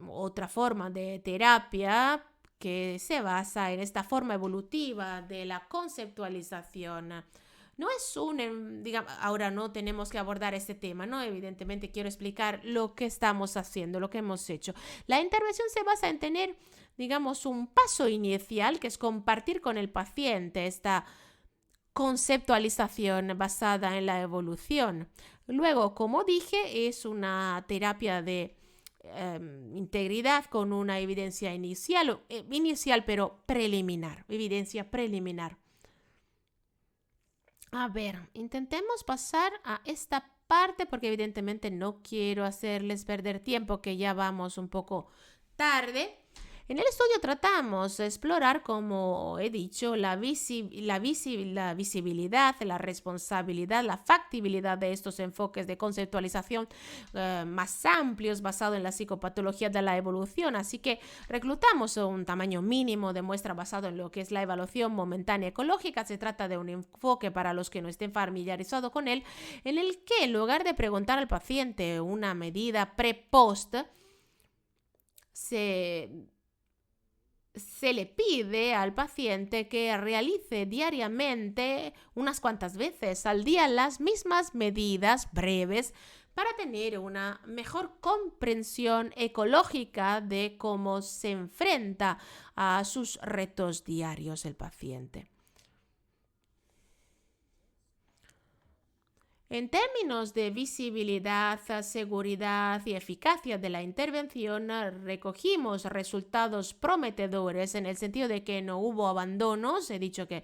otra forma de terapia que se basa en esta forma evolutiva de la conceptualización. No es ahora no tenemos que abordar este tema, ¿no? Evidentemente quiero explicar lo que estamos haciendo, lo que hemos hecho. La intervención se basa en tener, un paso inicial, que es compartir con el paciente esta conceptualización basada en la evolución. Luego, como dije, es una terapia de integridad con una evidencia inicial, pero preliminar, evidencia preliminar. A ver, intentemos pasar a esta parte porque evidentemente no quiero hacerles perder tiempo, que ya vamos un poco tarde. En el estudio tratamos de explorar, como he dicho, la visibilidad, la responsabilidad, la factibilidad de estos enfoques de conceptualización más amplios basados en la psicopatología de la evolución. Así que reclutamos un tamaño mínimo de muestra basado en lo que es la evaluación momentánea ecológica. Se trata de un enfoque, para los que no estén familiarizados con él, en el que en lugar de preguntar al paciente una medida pre-post, se le pide al paciente que realice diariamente, unas cuantas veces al día, las mismas medidas breves para tener una mejor comprensión ecológica de cómo se enfrenta a sus retos diarios el paciente. En términos de visibilidad, seguridad y eficacia de la intervención, recogimos resultados prometedores en el sentido de que no hubo abandonos. He dicho que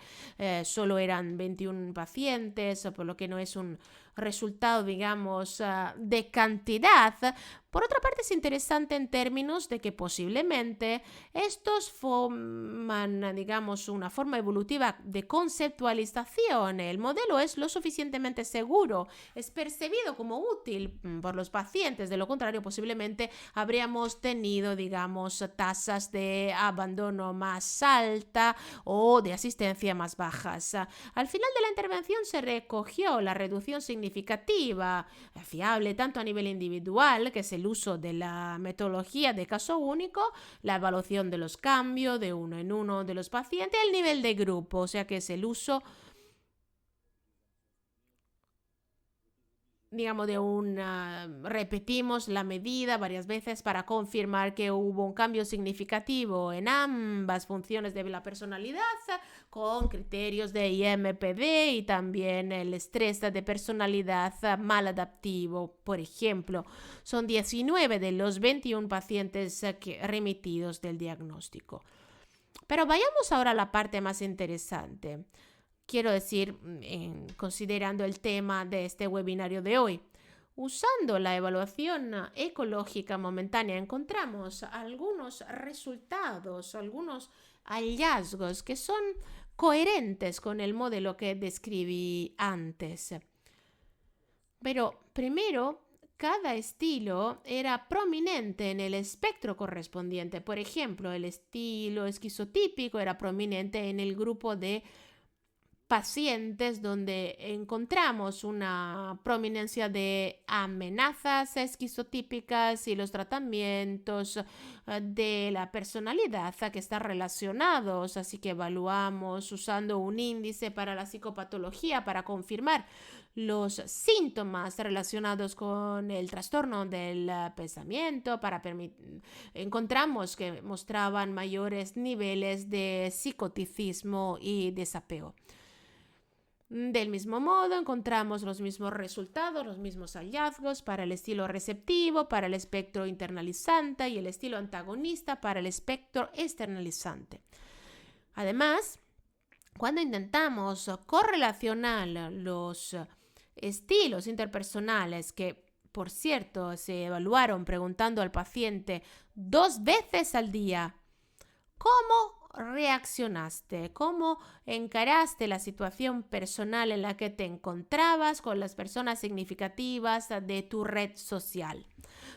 solo eran 21 pacientes, por lo que no es un resultado, de cantidad. Por otra parte, es interesante en términos de que posiblemente estos forman, una forma evolutiva de conceptualización. El modelo es lo suficientemente seguro, es percibido como útil por los pacientes. De lo contrario, posiblemente habríamos tenido, tasas de abandono más alta o de asistencia más bajas. Al final de la intervención se recogió la reducción significativa, fiable tanto a nivel individual, que es el uso de la metodología de caso único, la evaluación de los cambios de uno en uno de los pacientes, el nivel de grupo, o sea que es el uso repetimos la medida varias veces para confirmar que hubo un cambio significativo en ambas funciones de la personalidad, con criterios de IMPD y también el estrés de personalidad maladaptivo. Por ejemplo, son 19 de los 21 pacientes remitidos del diagnóstico. Pero vayamos ahora a la parte más interesante. Quiero decir, considerando el tema de este webinario de hoy. Usando la evaluación ecológica momentánea encontramos algunos resultados, algunos hallazgos que son coherentes con el modelo que describí antes. Pero primero, cada estilo era prominente en el espectro correspondiente. Por ejemplo, el estilo esquizotípico era prominente en el grupo de pacientes donde encontramos una prominencia de amenazas esquizotípicas y los tratamientos de la personalidad que están relacionados. Así que evaluamos usando un índice para la psicopatología para confirmar los síntomas relacionados con el trastorno del pensamiento. Encontramos que mostraban mayores niveles de psicoticismo y desapego. Del mismo modo, encontramos los mismos resultados, los mismos hallazgos para el estilo receptivo, para el espectro internalizante y el estilo antagonista para el espectro externalizante. Además, cuando intentamos correlacionar los estilos interpersonales, que por cierto se evaluaron preguntando al paciente 2 veces al día, ¿cómo reaccionaste? ¿Cómo encaraste la situación personal en la que te encontrabas con las personas significativas de tu red social?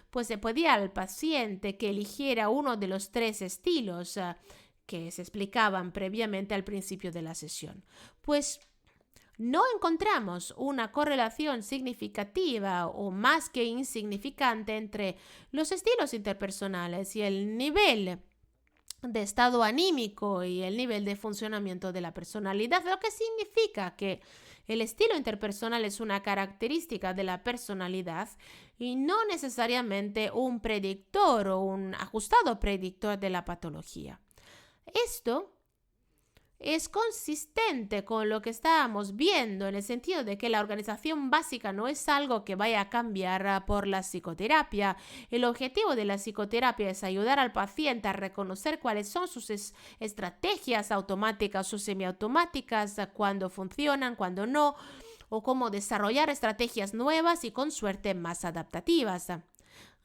Pues se pedía al paciente que eligiera uno de los 3 estilos que se explicaban previamente al principio de la sesión. Pues no encontramos una correlación significativa o más que insignificante entre los estilos interpersonales y el nivel de estado anímico y el nivel de funcionamiento de la personalidad, lo que significa que el estilo interpersonal es una característica de la personalidad y no necesariamente un predictor o un ajustado predictor de la patología. Esto es consistente con lo que estábamos viendo en el sentido de que la organización básica no es algo que vaya a cambiar por la psicoterapia. El objetivo de la psicoterapia es ayudar al paciente a reconocer cuáles son sus estrategias automáticas o semiautomáticas, cuándo funcionan, cuándo no, o cómo desarrollar estrategias nuevas y con suerte más adaptativas.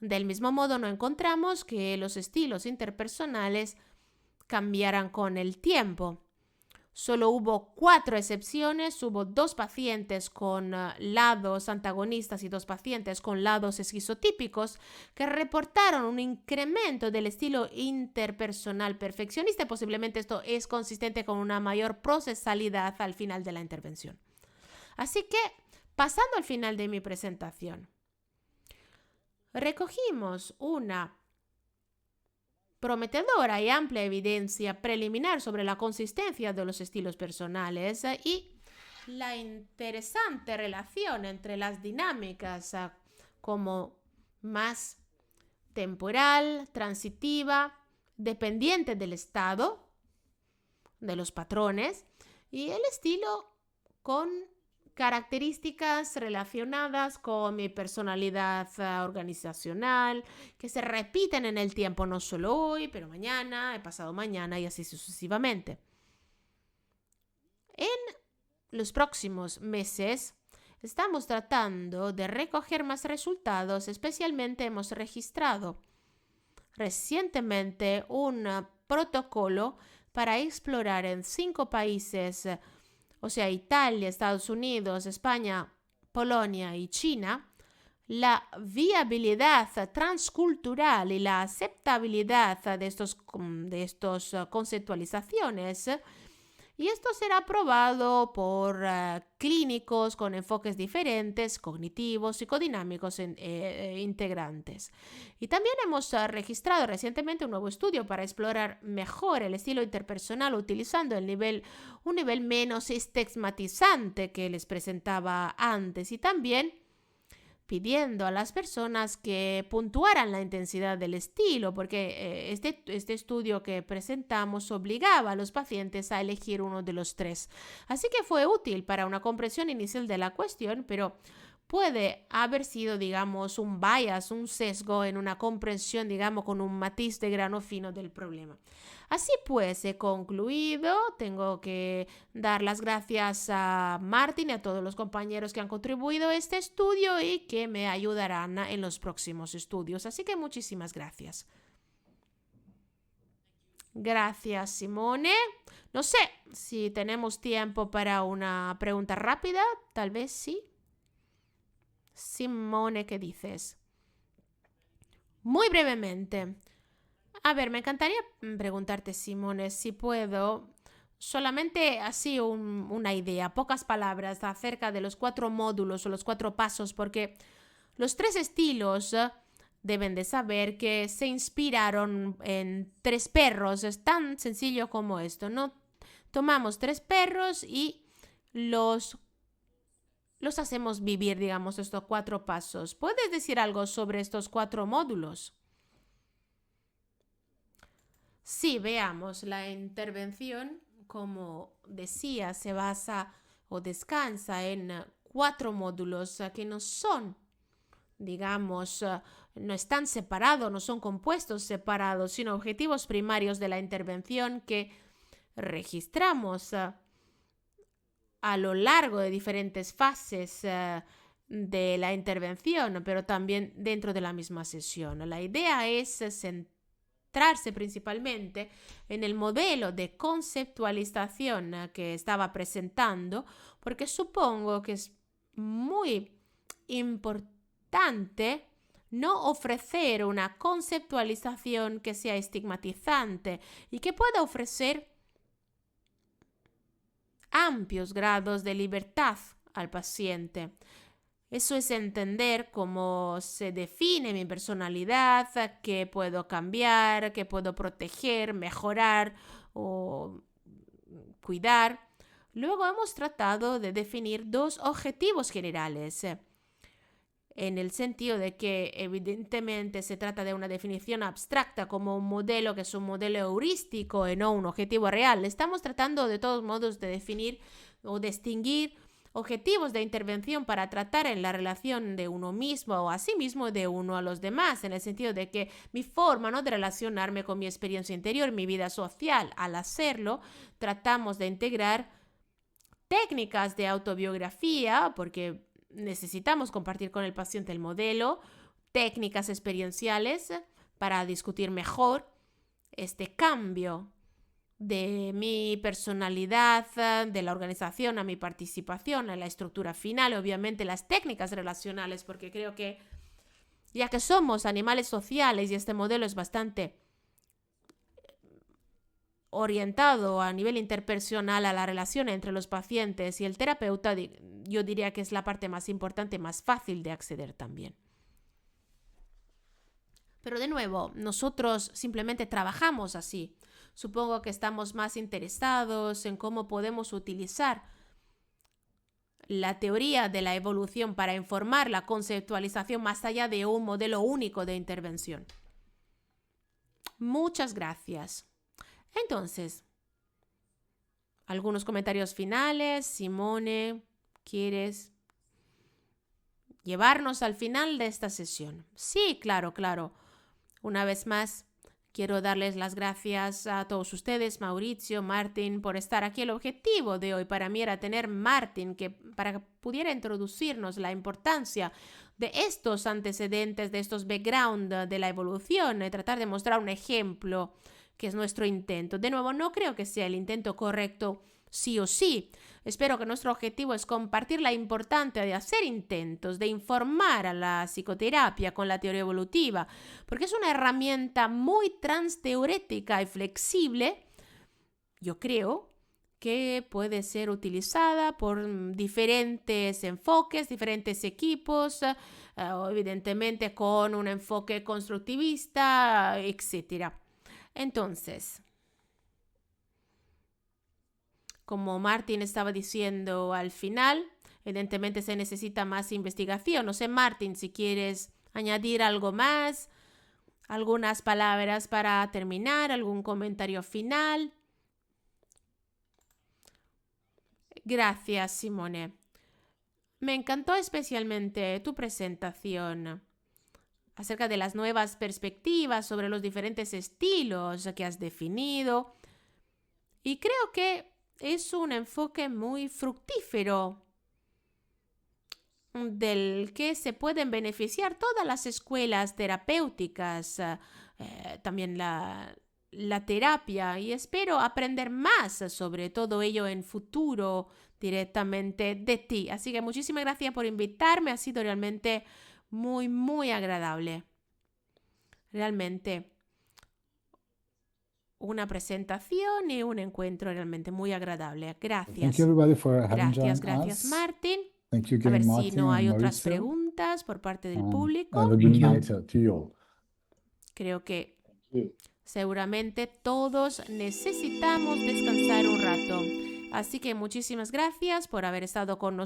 Del mismo modo, no encontramos que los estilos interpersonales cambiaran con el tiempo. Solo hubo 4 excepciones, hubo 2 pacientes con lados antagonistas y 2 pacientes con lados esquizotípicos que reportaron un incremento del estilo interpersonal perfeccionista y posiblemente esto es consistente con una mayor procesalidad al final de la intervención. Así que, pasando al final de mi presentación, recogimos una prometedora y amplia evidencia preliminar sobre la consistencia de los estilos personales y la interesante relación entre las dinámicas como más temporal, transitiva, dependiente del estado, de los patrones, y el estilo con características relacionadas con mi personalidad organizacional, que se repiten en el tiempo, no solo hoy, pero mañana, pasado mañana y así sucesivamente. En los próximos meses estamos tratando de recoger más resultados, especialmente hemos registrado recientemente un protocolo para explorar en 5 países, o sea, Italia, Estados Unidos, España, Polonia y China, la viabilidad transcultural y la aceptabilidad de estos conceptualizaciones. Y esto será probado por clínicos con enfoques diferentes, cognitivos, psicodinámicos integrantes. Y también hemos registrado recientemente un nuevo estudio para explorar mejor el estilo interpersonal utilizando un nivel menos estigmatizante que les presentaba antes y también pidiendo a las personas que puntuaran la intensidad del estilo, porque este estudio que presentamos obligaba a los pacientes a elegir uno de los 3. Así que fue útil para una comprensión inicial de la cuestión, pero puede haber sido, digamos, un bias, un sesgo en una comprensión, digamos, con un matiz de grano fino del problema. Así pues, he concluido. Tengo que dar las gracias a Martín y a todos los compañeros que han contribuido a este estudio y que me ayudarán en los próximos estudios. Así que muchísimas gracias. Gracias, Simone. No sé si tenemos tiempo para una pregunta rápida. Tal vez sí. Simone, ¿qué dices? Muy brevemente. A ver, me encantaría preguntarte, Simone, si puedo solamente así una idea, pocas palabras acerca de los 4 módulos o los 4 pasos, porque los 3 estilos deben de saber que se inspiraron en 3 perros. Es tan sencillo como esto, ¿no? Tomamos 3 perros y los hacemos vivir, digamos, estos 4 pasos. ¿Puedes decir algo sobre estos 4 módulos? Sí, veamos, la intervención, como decía, se basa o descansa en 4 módulos que no son, digamos, no están separados, no son compuestos separados, sino objetivos primarios de la intervención que registramos a lo largo de diferentes fases de la intervención, pero también dentro de la misma sesión. La idea es centrarse principalmente en el modelo de conceptualización que estaba presentando, porque supongo que es muy importante no ofrecer una conceptualización que sea estigmatizante y que pueda ofrecer amplios grados de libertad al paciente. Eso es entender cómo se define mi personalidad, qué puedo cambiar, qué puedo proteger, mejorar o cuidar. Luego hemos tratado de definir 2 objetivos generales, en el sentido de que evidentemente se trata de una definición abstracta como un modelo que es un modelo heurístico y no un objetivo real. Estamos tratando de todos modos de definir o distinguir objetivos de intervención para tratar en la relación de uno mismo o a sí mismo de uno a los demás, en el sentido de que mi forma, ¿no?, de relacionarme con mi experiencia interior, mi vida social. Al hacerlo, tratamos de integrar técnicas de autobiografía, porque necesitamos compartir con el paciente el modelo, técnicas experienciales para discutir mejor este cambio de mi personalidad, de la organización a mi participación, a la estructura final, obviamente las técnicas relacionales, porque creo que ya que somos animales sociales y este modelo es bastante orientado a nivel interpersonal a la relación entre los pacientes y el terapeuta, yo diría que es la parte más importante, más fácil de acceder también. Pero de nuevo, nosotros simplemente trabajamos así. Supongo que estamos más interesados en cómo podemos utilizar la teoría de la evolución para informar la conceptualización más allá de un modelo único de intervención. Muchas gracias. Entonces, algunos comentarios finales. Simone, ¿quieres llevarnos al final de esta sesión? Sí, claro, claro. Una vez más, quiero darles las gracias a todos ustedes, Mauricio, Martín, por estar aquí. El objetivo de hoy para mí era tener Martín, para que pudiera introducirnos la importancia de estos antecedentes, de estos background de la evolución, y tratar de mostrar un ejemplo que es nuestro intento. De nuevo, no creo que sea el intento correcto sí o sí. Espero que nuestro objetivo es compartir la importancia de hacer intentos, de informar a la psicoterapia con la teoría evolutiva, porque es una herramienta muy transteorética y flexible, yo creo, que puede ser utilizada por diferentes enfoques, diferentes equipos, evidentemente con un enfoque constructivista, etc. Entonces, como Martín estaba diciendo al final, evidentemente se necesita más investigación. No sé, Martín, si quieres añadir algo más, algunas palabras para terminar, algún comentario final. Gracias, Simone. Me encantó especialmente tu presentación acerca de las nuevas perspectivas sobre los diferentes estilos que has definido. Y creo que es un enfoque muy fructífero del que se pueden beneficiar todas las escuelas terapéuticas, también la terapia, y espero aprender más sobre todo ello en futuro directamente de ti. Así que muchísimas gracias por invitarme, ha sido realmente muy, muy agradable. Realmente una presentación y un encuentro realmente muy agradable. Thank you Gracias. everybody for having Gracias, joined gracias, us. Martín. Thank you A ver again, si Martin no and hay otras Maurizio. preguntas por parte del Have a público. good night to you all. Creo que Thank you. seguramente todos necesitamos descansar un rato. Así que muchísimas gracias por haber estado con nosotros.